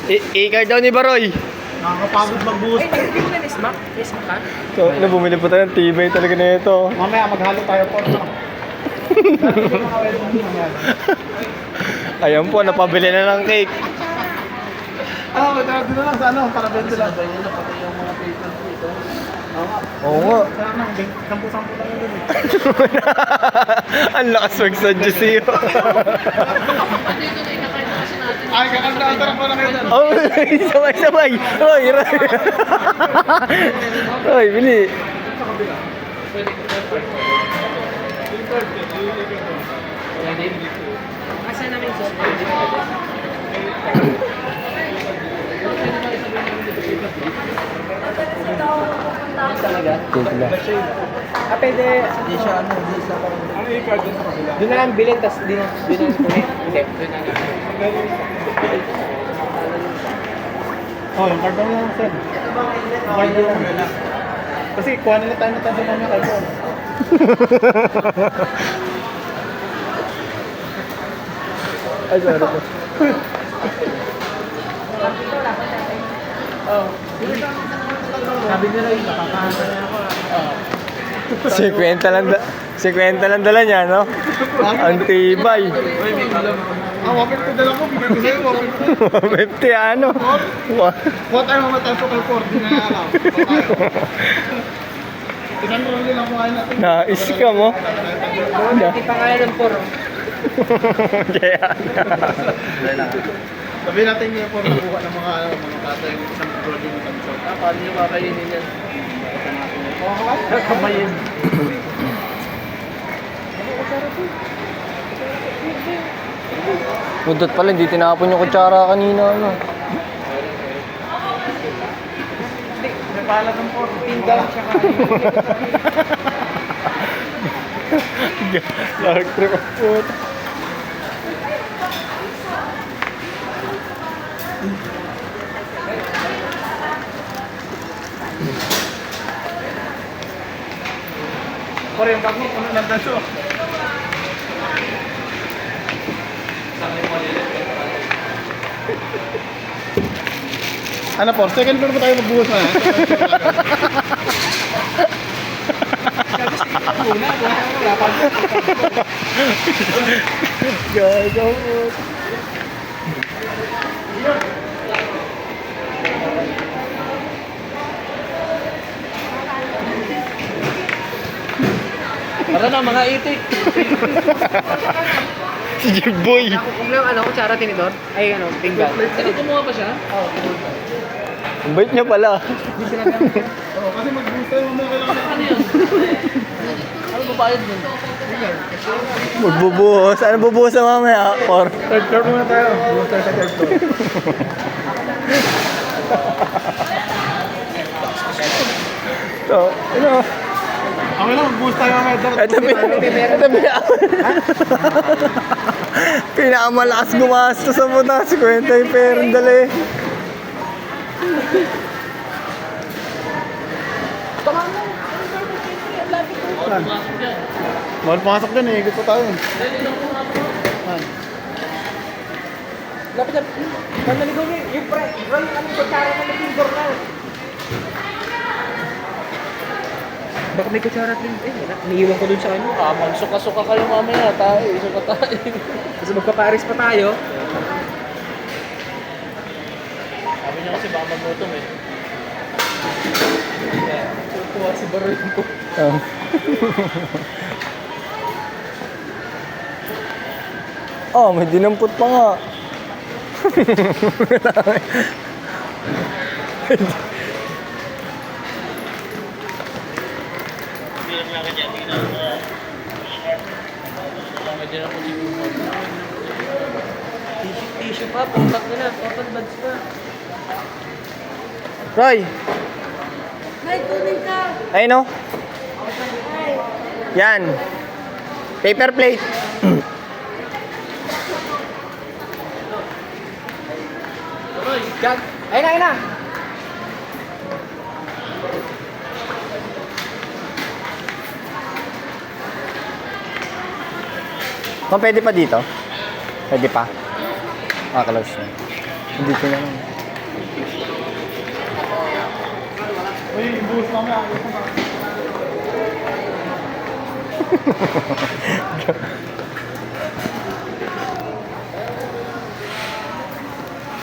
I-card daw ni Baroy. Nakakapagod magbuhos. Ay, hindi mo na nismak? Nismak ka? So, bumili po tayo ng tibay talaga na ito. Mamaya maghalo tayo po. Ayan po, napabili na ng cake. Matawag na lang sa ano, para bento lang. Oo nga. Sampu-sampu lang yun. Ang lakas magsadyo siyo. Ay, kakanta mo lang yun. Oh, sabay-sabay. Oy, Oy, bili. Asa namin sa talaga? Pwede. Hindi siya ano, hindi siya parang... Ano yung card sa kabila? Doon na lang bilhin, tapos di na kunin. Hindi, doon na lang. Oh, yung card mo lang, sir. Card mo lang. Kasi kuha nila tayo na tayo mamaya kay Paul. Ay, sorry po. Sabi nila yung nakakahanap na ako. 50 lang dala niya, no? Ang tibay. Wapit ko dala ko, bigay ko sa'yo, wapit ko. 50 ano? Kuha tayo mamatay ko kay Paul, di na alam. Tinanong nila kung ayaw natin. Na-iska mo? Hindi pangalan ng puro. Kaya Sabihin natin yung Paul, nakuha ng mga tatay yung isang project ng tanso. Paano nyo kakainin yan? Kamayin. Budot pala, hindi tinapon yung kutsara kanina, ano? Hindi, nagpala ng puro. Pinggan siya Dark trip ang puto. Pare, yung kagmo, puno ng tanso. Ano po, second floor po tayo magbuhos na. Gago po. Para na, mga itik. Si Jigboy. Kung lang, ano, kutsara, tinidor? Ay, ano, pinggan. Ano, kumuha pa siya? Oo, Ang bait niya pala. Hindi sila gamit. Oo, kasi magbuhos tayo, mamaya kailangan. Ano yun? Ano babayad nun? Magbubuhos. Ano bubuhos na mamaya? Or? Third floor muna tayo. Buhos tayo sa third floor. So, ano? Okay lang, magbuhos tayo mamaya. Ito pinakamalakas gumastos sa putas. Kwenta yung perang dali. Mahal pumasok dyan eh, ikot pa tayo. Lapit na, naligaw niya, yung ano, kutsara na nag-tinidor na. Baka may kutsara at rin. Iniiwan ko dun sa ano. Magsuka-suka kayo mamaya. Tayo, isuka tayo. Kasi magpaparis pa tayo. Sabi niya kasi baka magutom eh. Tutuwa si Baroy ko. Oh, may dinampot pa nga. Tissue pa, putak na na. Total buds pa. Roy! May kunin ka. Ayun o. Yan. Paper plate. Gag. Ayun na, ayun na. Pwede pa dito? Pwede pa? Ah, close na. Dito na lang. Uy, ibuhos mamaya. Ayos na.